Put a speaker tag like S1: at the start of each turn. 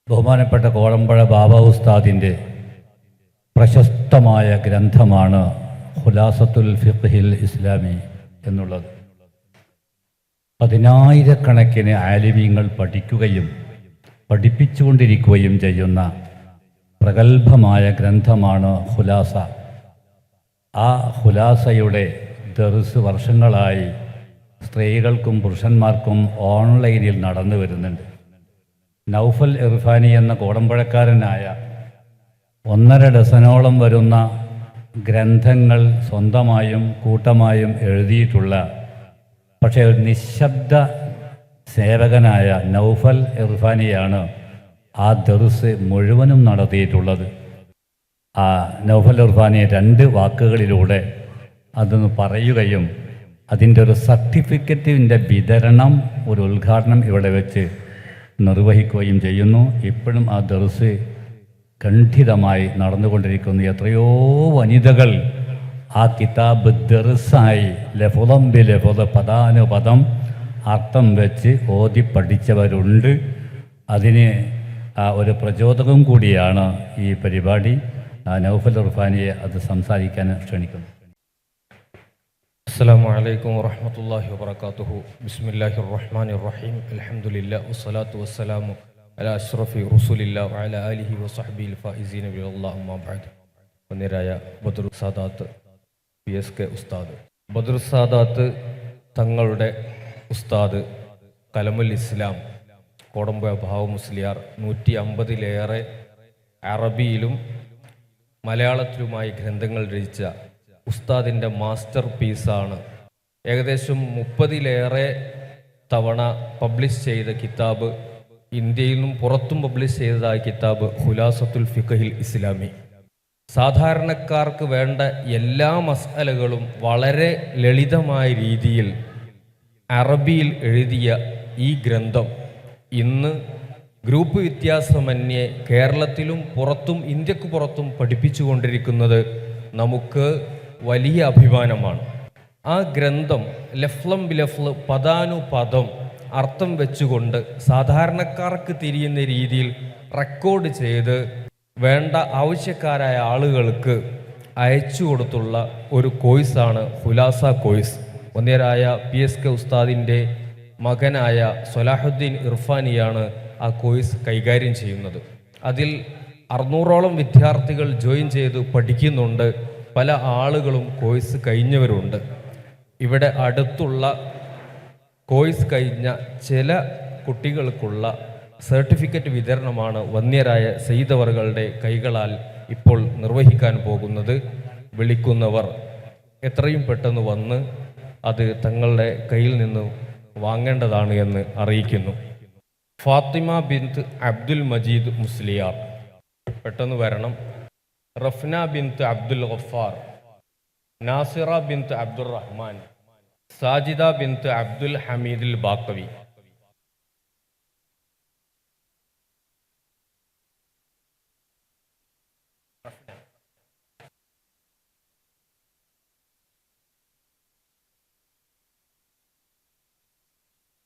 S1: ബഹുമാനപ്പെട്ട കോളമ്പഴ ബാബ ഉസ്താദിൻ്റെ പ്രശസ്തമായ ഗ്രന്ഥമാണ് ഖുലാസത്തുൽ ഫിഖ്ഹിൽ ഇസ്ലാമി എന്നുള്ളത്. പതിനായിരക്കണക്കിന് ആലിമീങ്ങൾ പഠിക്കുകയും പഠിപ്പിച്ചുകൊണ്ടിരിക്കുകയും ചെയ്യുന്ന പ്രഗത്ഭമായ ഗ്രന്ഥമാണ് ഖുലാസ. ആ ഖുലാസയുടെ ദർസ് വർഷങ്ങളായി സ്ത്രീകൾക്കും പുരുഷന്മാർക്കും ഓൺലൈനിൽ നടന്നു വരുന്നുണ്ട്. നൗഫൽ ഇർഫാനി എന്ന കോടമ്പഴക്കാരനായ 1.5 ഡസനോളം വരുന്ന ഗ്രന്ഥങ്ങൾ സ്വന്തമായും കൂട്ടമായും എഴുതിയിട്ടുള്ള, പക്ഷേ ഒരു നിശബ്ദ സേവകനായ നൗഫൽ ഇർഫാനിയാണ് ആ ദർസ് മുഴുവനും നടത്തിയിട്ടുള്ളത്. ആ നൗഫൽ ഇർഫാനിയെ 2 വാക്കുകളിലൂടെ അതൊന്ന് പറയുകയും അതിൻ്റെ ഒരു സർട്ടിഫിക്കറ്റിൻ്റെ വിതരണം, ഒരു ഉദ്ഘാടനം ഇവിടെ വെച്ച് നിർവഹിക്കുകയും ചെയ്യുന്നു. ഇപ്പോഴും ആ ദർസ് ഖണ്ഡിതമായി നടന്നുകൊണ്ടിരിക്കുന്നു. എത്രയോ വനിതകൾ ആ കിതാബ് ദർസായി ലഫുദം ബി ലഫുദ്, പദാനുപദം അർത്ഥം വെച്ച് ഓതി പഠിച്ചവരുണ്ട്. അതിന് ഒരു പ്രചോദകം കൂടിയാണ് ഈ പരിപാടി. നൗഫൽ ഇർഫാനിയെ അത് സംസാരിക്കാൻ ക്ഷണിക്കുന്നു.
S2: അസ്സലാമു അലൈക്കും വറഹ്മത്തുള്ളാഹി വബറകാതുഹു. ബിസ്മില്ലാഹിർ റഹ്മാനിർ റഹീം. അൽഹംദുലില്ലാഹി വസ്സലാത്തു വസ്സലാമു അലാ അഷ്റഫി റസൂലില്ലാഹി വഅലാ ആലിഹി വസഹ്ബിഹിൽ ഫായിസീന ബില്ലാഹി അമ്മാ ബഅദ്. വന്നിരായ ബദർ സാദാത്ത് PSK ഉസ്താദ്, ബദർ സാദാത്ത് തങ്ങളുടെ ഉസ്താദ് കലമുൽ ഇസ്ലാം കോടമ്പുഴ ബാവ മുസ്ലിയാർ 150-ലേറെ അറബിയിലും മലയാളത്തിലുമായി ഗ്രന്ഥങ്ങൾ രചിച്ച ഉസ്താദിൻ്റെ മാസ്റ്റർ പീസാണ്. ഏകദേശം 30-ലേറെ തവണ പബ്ലിഷ് ചെയ്ത കിതാബ്, ഇന്ത്യയിൽ നിന്നും പുറത്തും പബ്ലിഷ് ചെയ്തതായ കിതാബ് ഖുലാസത്തുൽ ഫിഖ്ഹിൽ ഇസ്ലാമി. സാധാരണക്കാർക്ക് വേണ്ട എല്ലാ മസ്അലകളും വളരെ ലളിതമായ രീതിയിൽ അറബിയിൽ എഴുതിയ ഈ ഗ്രന്ഥം ഇന്ന് ഗ്രൂപ്പ് വ്യത്യാസമന്യേ കേരളത്തിലും പുറത്തും ഇന്ത്യക്ക് പുറത്തും പഠിപ്പിച്ചുകൊണ്ടിരിക്കുന്നത് നമുക്ക് വലിയ അഭിമാനമാണ്. ആ ഗ്രന്ഥം ലഫ്ലം ബിലഫ്ല്, പദാനുപദം അർത്ഥം വെച്ചുകൊണ്ട് സാധാരണക്കാർക്ക് തിരിയുന്ന രീതിയിൽ റെക്കോർഡ് ചെയ്ത് വേണ്ട ആവശ്യക്കാരായ ആളുകൾക്ക് അയച്ചു കൊടുത്തുള്ള ഒരു കോഴ്സാണ് ഖുലാസ കോഴ്സ്. വന്യരായ PSK ഉസ്താദിൻ്റെ മകനായ സ്വലാഹുദ്ദീൻ ഇർഫാനിയാണ് ആ കോഴ്സ് കൈകാര്യം ചെയ്യുന്നത്. അതിൽ 600ഓളം വിദ്യാർത്ഥികൾ ജോയിൻ ചെയ്ത് പഠിക്കുന്നുണ്ട്. പല ആളുകളും കോഴ്സ് കഴിഞ്ഞവരുണ്ട്. ഇവിടെ അടുത്തുള്ള കോഴ്സ് കഴിഞ്ഞ ചില കുട്ടികൾക്കുള്ള സർട്ടിഫിക്കറ്റ് വിതരണമാണ് വന്യരായ സയ്യിദവറുകളുടെ കൈകളാൽ ഇപ്പോൾ നിർവഹിക്കാൻ പോകുന്നത്. വിളിക്കുന്നവർ എത്രയും പെട്ടെന്ന് വന്ന് അത് തങ്ങളുടെ കയ്യിൽ നിന്ന് വാങ്ങേണ്ടതാണ് എന്ന് അറിയിക്കുന്നു. ഫാത്തിമ ബിൻത്ത് അബ്ദുൽ മജീദ് മുസ്ലിയാർ പെട്ടെന്ന് വരണം. റഫ്ന ബിൻത്ത് അബ്ദുൽ ഗഫാർ, നാസിറ ബിൻത്ത് അബ്ദുർ റഹ്മാൻ, സാജിദ ബിൻത്ത് അബ്ദുൽ ഹമീദുൽ ബാക്കവി.